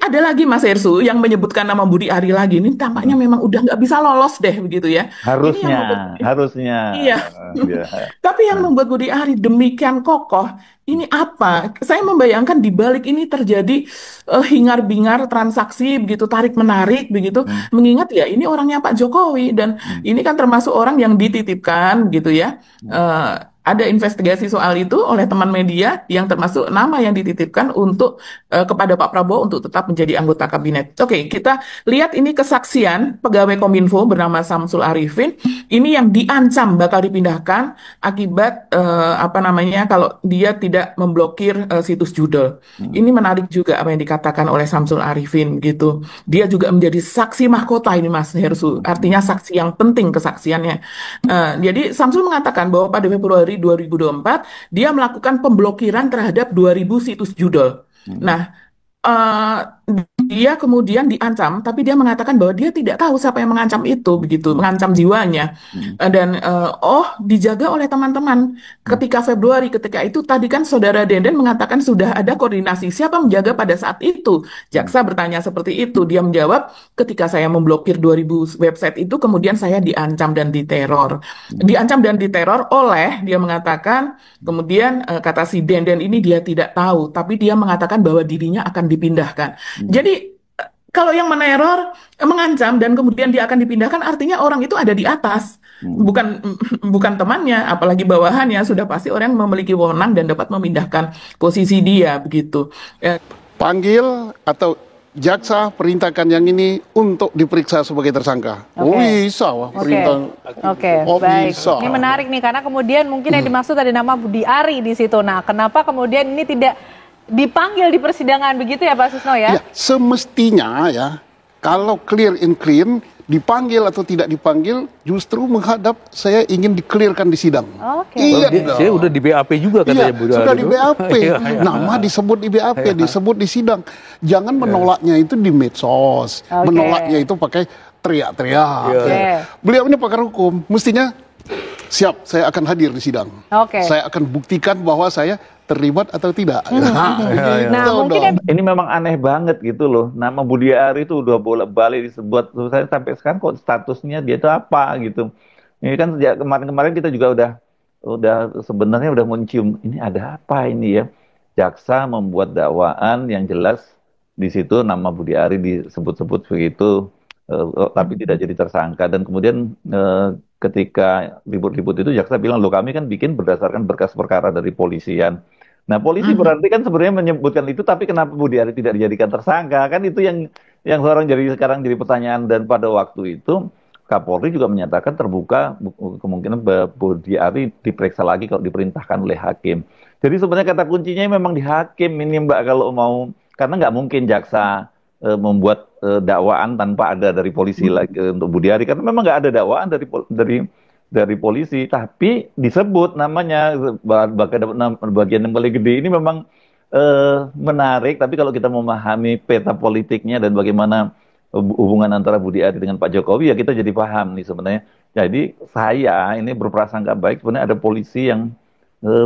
ada lagi Mas Hersu yang menyebutkan nama Budi Ari lagi. Ini tampaknya Hmm. memang udah nggak bisa lolos deh begitu ya. Ini yang Harusnya, membuat harusnya. iya. Ya. Tapi yang membuat Budi Ari demikian kokoh, ini apa? Saya membayangkan di balik ini terjadi hingar-bingar transaksi begitu tarik-menarik begitu, Hmm. mengingat ya ini orangnya Pak Jokowi dan Hmm. ini kan termasuk orang yang dititipkan gitu ya. Hmm. Eh, ada investigasi soal itu oleh teman media yang termasuk nama yang dititipkan untuk kepada Pak Prabowo untuk tetap menjadi anggota kabinet. Oke, kita lihat ini kesaksian pegawai Kominfo bernama Samsul Arifin. Ini yang diancam bakal dipindahkan akibat apa namanya kalau dia tidak memblokir situs judul. Hmm. Ini menarik juga apa yang dikatakan oleh Samsul Arifin gitu. Dia juga menjadi saksi mahkota ini Mas Hersu. Hmm. Artinya saksi yang penting kesaksiannya. Jadi Samsul mengatakan bahwa pada Februari 2024 dia melakukan pemblokiran terhadap 2000 situs judul. Hmm. Nah, eh, dia kemudian diancam, tapi dia mengatakan bahwa dia tidak tahu siapa yang mengancam itu, begitu, Hmm. mengancam jiwanya. Hmm. Dan oh, dijaga oleh teman-teman. Hmm. Ketika Februari, ketika itu tadi kan Saudara Denden mengatakan sudah ada koordinasi. Siapa menjaga pada saat itu? Hmm. Jaksa bertanya seperti itu. Dia menjawab, ketika saya memblokir 2000 website itu, kemudian saya diancam dan diteror. Hmm. Diancam dan diteror oleh, dia mengatakan, kemudian kata si Denden ini dia tidak tahu, tapi dia mengatakan bahwa dirinya akan dipindahkan. Hmm. Jadi kalau yang meneror, mengancam dan kemudian dia akan dipindahkan, artinya orang itu ada di atas, Hmm. bukan bukan temannya, apalagi bawahannya. Sudah pasti orang yang memiliki wewenang dan dapat memindahkan posisi dia begitu. Eh, Panggil atau jaksa perintahkan yang ini untuk diperiksa sebagai tersangka. Oh Oke. bisa wah Oke, perintah. oke, Oh baik. bisa. Ini menarik nih karena kemudian mungkin yang dimaksud ada nama Budi Ari di situ. Nah, kenapa kemudian ini tidak dipanggil di persidangan begitu ya Pak Susno ya? Ya, semestinya ya kalau clear and clean dipanggil atau tidak dipanggil justru menghadap saya ingin dikelirkan di sidang. Oke. Iya Saya udah di BAP juga Iya, katanya Budi sudah Ari di itu. BAP. Iya, iya. Nama disebut di BAP, disebut di sidang. Jangan menolaknya itu di medsos. Oke. Menolaknya itu pakai teriak-teriak. Iya. Oke. Beliau ini pakar hukum, mestinya siap, saya akan hadir di sidang. Oke. Saya akan buktikan bahwa saya terlibat atau tidak. Nah, Gitu mungkin dong. Ini memang aneh banget gitu loh. Nama Budi Ari itu udah bolak-balik disebut. Terus saya sampai sekarang kok statusnya dia itu apa gitu. Ini kan sejak kemarin-kemarin kita juga udah sebenarnya udah mencium ini ada apa ini ya. Jaksa membuat dakwaan yang jelas di situ nama Budi Ari disebut-sebut begitu, tapi tidak jadi tersangka. Dan kemudian ketika ribut-ribut itu jaksa bilang loh kami kan bikin berdasarkan berkas perkara dari polisian. Nah, polisi berarti kan sebenarnya menyebutkan itu, tapi kenapa Budi Ari tidak dijadikan tersangka? Kan itu yang sekarang jadi pertanyaan. Dan pada waktu itu Kapolri juga menyatakan terbuka kemungkinan Budi Ari diperiksa lagi kalau diperintahkan oleh hakim. Jadi sebenarnya kata kuncinya memang di hakim ini Mbak kalau mau, karena nggak mungkin jaksa membuat dakwaan tanpa ada dari polisi lagi untuk Budi Ari, karena memang nggak ada dakwaan dari polisi, tapi disebut namanya bagian yang paling gede ini memang menarik. Tapi kalau kita memahami peta politiknya dan bagaimana hubungan antara Budi Ari dengan Pak Jokowi, ya kita jadi paham nih sebenarnya. Jadi saya ini berprasangka baik sebenarnya ada polisi yang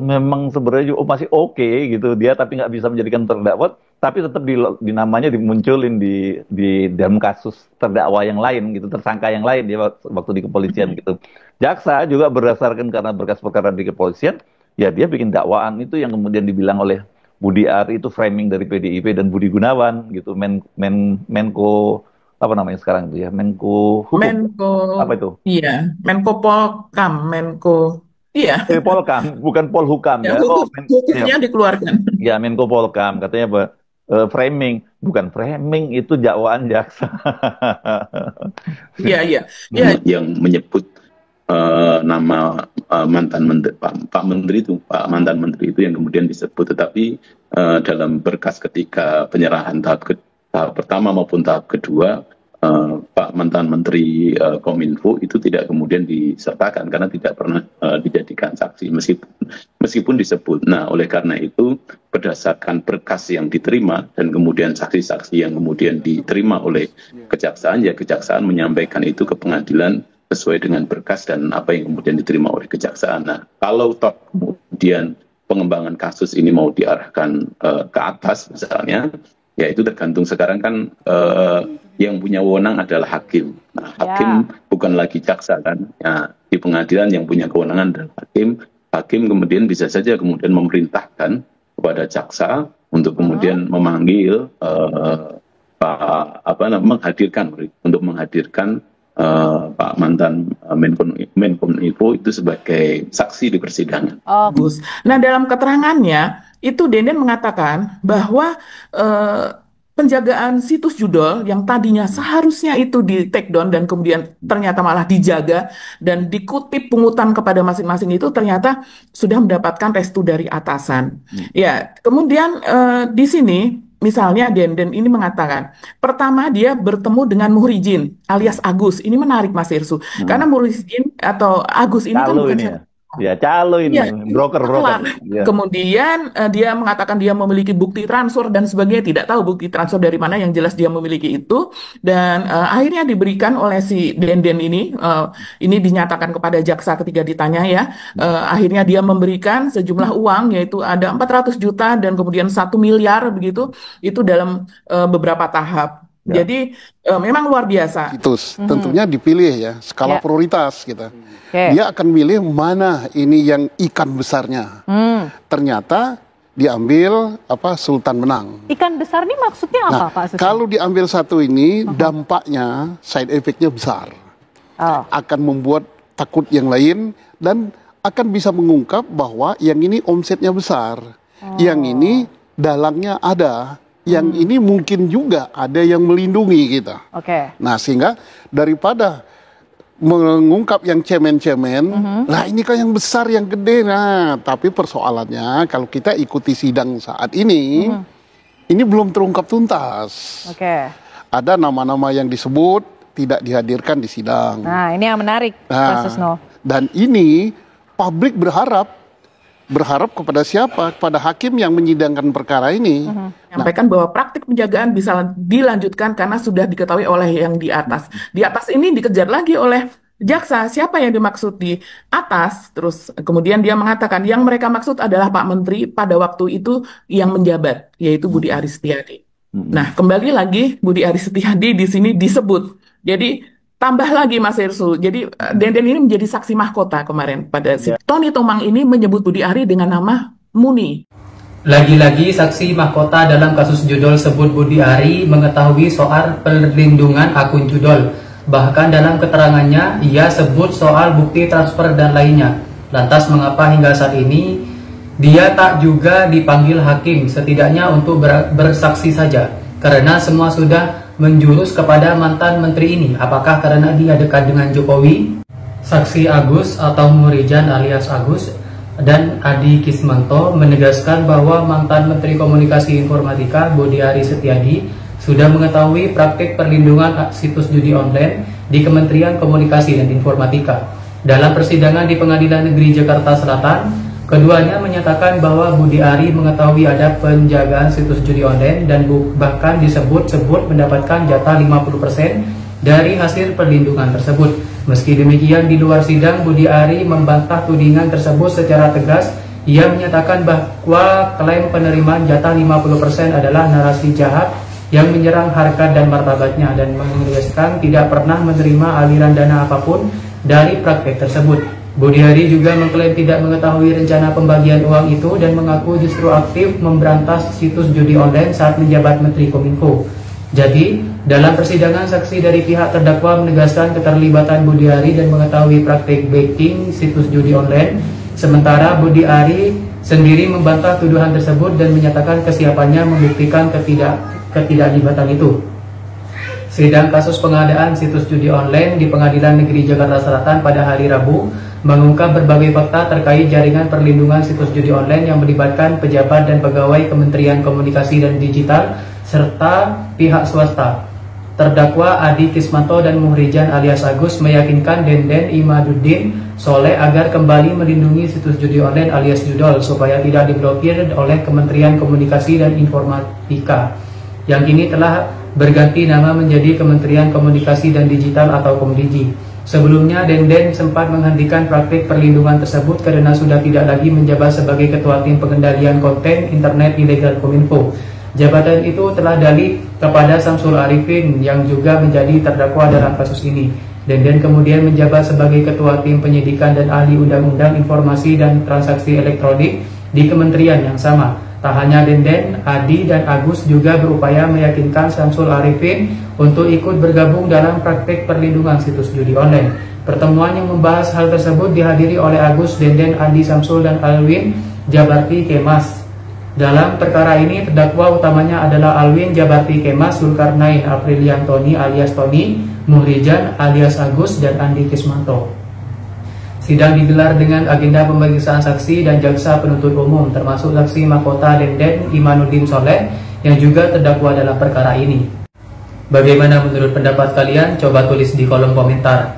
memang sebenarnya masih oke gitu dia, tapi nggak bisa menjadikan terdakwa, tapi tetap di namanya dimunculin di dalam kasus terdakwa yang lain gitu, tersangka yang lain dia waktu di kepolisian gitu. Jaksa juga berdasarkan karena berkas perkara di kepolisian, ya dia bikin dakwaan itu yang kemudian dibilang oleh Budi Ari itu framing dari PDIP dan Budi Gunawan gitu, Menko apa namanya sekarang itu ya, Menko Hukum Menko, apa itu? iya, Menko Polkam, Menko, iya, Polkam, bukan Polhukam ya ya. Oh, ya, hukumnya dikeluarkan. ya Menko Polkam katanya framing, bukan framing itu dakwaan jaksa. Iya, iya, iya, yang menyebut nama mantan menteri Pak Menteri itu mantan menteri itu yang kemudian disebut, tetapi dalam berkas ketika penyerahan tahap pertama maupun tahap kedua Pak mantan menteri Kominfo itu tidak kemudian disertakan karena tidak pernah dijadikan saksi meskipun disebut. Nah, oleh karena itu berdasarkan berkas yang diterima dan kemudian saksi-saksi yang kemudian diterima oleh kejaksaan, ya kejaksaan menyampaikan itu ke pengadilan sesuai dengan berkas dan apa yang kemudian diterima oleh kejaksaan. Nah, kalau toh kemudian pengembangan kasus ini mau diarahkan ke atas misalnya, Ya itu tergantung sekarang kan yang punya wewenang adalah hakim. Nah, hakim bukan lagi jaksa kan. Ya, di pengadilan yang punya kewenangan adalah hakim. Hakim kemudian bisa saja kemudian memerintahkan kepada jaksa untuk kemudian memanggil menghadirkan Pak mantan Menkominfo itu sebagai saksi di persidangan. Bagus. Nah, dalam keterangannya itu Denden mengatakan bahwa penjagaan situs judol yang tadinya seharusnya itu di take down dan kemudian ternyata malah dijaga dan dikutip pungutan kepada masing-masing itu ternyata sudah mendapatkan restu dari atasan. Ya, kemudian di sini misalnya Denden ini mengatakan, pertama dia bertemu dengan Muhrijin alias Agus. Ini menarik Mas Irsu, karena Muhrijin atau Agus ini kan Calo bukan ini ya, calo ini, broker. Ya. Kemudian dia mengatakan dia memiliki bukti transfer dan sebagainya, tidak tahu bukti transfer dari mana, yang jelas dia memiliki itu. Dan akhirnya diberikan oleh si Denden ini dinyatakan kepada jaksa ketika ditanya ya, akhirnya dia memberikan sejumlah uang, yaitu ada 400 juta dan kemudian 1 miliar begitu, itu dalam beberapa tahap. Jadi memang luar biasa. Tentunya dipilih ya, skala prioritas kita. Dia akan milih mana ini yang ikan besarnya. Ternyata diambil Sultan Menang. Ikan besar ini maksudnya apa, Pak Susi? Kalau diambil satu ini, dampaknya, side effect-nya besar. Akan membuat takut yang lain dan akan bisa mengungkap bahwa yang ini omsetnya besar. Yang ini dalangnya ada. Yang ini mungkin juga ada yang melindungi kita. Nah, sehingga daripada mengungkap yang cemen-cemen, lah ini kan yang besar, yang gede. Nah, tapi persoalannya kalau kita ikuti sidang saat ini belum terungkap tuntas. Ada nama-nama yang disebut tidak dihadirkan di sidang. Nah, ini yang menarik, Pak Susno. Dan ini publik berharap kepada siapa? Kepada hakim yang menyidangkan perkara ini. Menyampaikan bahwa praktik penjagaan bisa dilanjutkan karena sudah diketahui oleh yang di atas. Di atas ini dikejar lagi oleh jaksa, siapa yang dimaksud di atas. Terus kemudian dia mengatakan yang mereka maksud adalah Pak Menteri pada waktu itu yang menjabat, yaitu Budi Aris Setiadi. Nah, kembali lagi Budi Aris Setiadi di sini disebut. Jadi tambah lagi Mas Irsu, jadi Denden ini menjadi saksi mahkota kemarin pada Tony Tomang ini menyebut Budi Ari dengan nama Muni. Lagi-lagi saksi mahkota dalam kasus judol sebut Budi Ari mengetahui soal perlindungan akun judol. Bahkan dalam keterangannya ia sebut soal bukti transfer dan lainnya. Lantas mengapa hingga saat ini dia tak juga dipanggil hakim, setidaknya untuk bersaksi saja? Karena semua sudah menjurus kepada mantan menteri ini. Apakah karena dia dekat dengan Jokowi? Saksi Agus atau Muhrijin alias Agus dan Adi Kismanto menegaskan bahwa mantan Menteri Komunikasi Informatika Budi Ari Setiadi sudah mengetahui praktik perlindungan situs judi online di Kementerian Komunikasi dan Informatika. Dalam persidangan di Pengadilan Negeri Jakarta Selatan, keduanya menyatakan bahwa Budi Ari mengetahui ada penjagaan situs judi online dan bahkan disebut-sebut mendapatkan jatah 50% dari hasil perlindungan tersebut. Meski demikian, di luar sidang Budi Ari membantah tudingan tersebut secara tegas. Ia menyatakan bahwa klaim penerimaan jatah 50% adalah narasi jahat yang menyerang harkat dan martabatnya dan menegaskan tidak pernah menerima aliran dana apapun dari praktek tersebut. Budi Ari juga mengklaim tidak mengetahui rencana pembagian uang itu dan mengaku justru aktif memberantas situs judi online saat menjabat Menteri Kominfo. Jadi, dalam persidangan saksi dari pihak terdakwa menegaskan keterlibatan Budi Ari dan mengetahui praktik backing situs judi online. Sementara Budi Ari sendiri membantah tuduhan tersebut dan menyatakan kesiapannya membuktikan ketidaklibatan itu. Sidang kasus pengadaan situs judi online di Pengadilan Negeri Jakarta Selatan pada hari Rabu mengungkap berbagai fakta terkait jaringan perlindungan situs judi online yang melibatkan pejabat dan pegawai Kementerian Komunikasi dan Digital serta pihak swasta. Terdakwa Adi Kismanto dan Muhrijin alias Agus meyakinkan Denden Imaduddin Soleh agar kembali melindungi situs judi online alias judol supaya tidak diblokir oleh Kementerian Komunikasi dan Informatika yang kini telah berganti nama menjadi Kementerian Komunikasi dan Digital atau Komdigi. Sebelumnya, Denden sempat menghentikan praktik perlindungan tersebut karena sudah tidak lagi menjabat sebagai Ketua Tim Pengendalian Konten Internet Ilegal Kominfo. Jabatan itu telah dalih kepada Samsul Arifin yang juga menjadi terdakwa dalam kasus ini. Denden kemudian menjabat sebagai Ketua Tim Penyidikan dan Ahli Undang-Undang Informasi dan Transaksi Elektronik di kementerian yang sama. Tak hanya Denden, Adi dan Agus juga berupaya meyakinkan Samsul Arifin untuk ikut bergabung dalam praktek perlindungan situs judi online. Pertemuan yang membahas hal tersebut dihadiri oleh Agus, Denden, Adi, Samsul, dan Alwin Jabarti Kemas. Dalam perkara ini, terdakwa utamanya adalah Alwin Jabarti Kemas, Zulkarnain Apriliantoni alias Tony, Muhrijan alias Agus, dan Andi Kismanto. Sidang digelar dengan agenda pemeriksaan saksi dan jaksa penuntut umum, termasuk saksi mahkota Denden Imanuddin Soleh yang juga terdakwa dalam perkara ini. Bagaimana menurut pendapat kalian? Coba tulis di kolom komentar.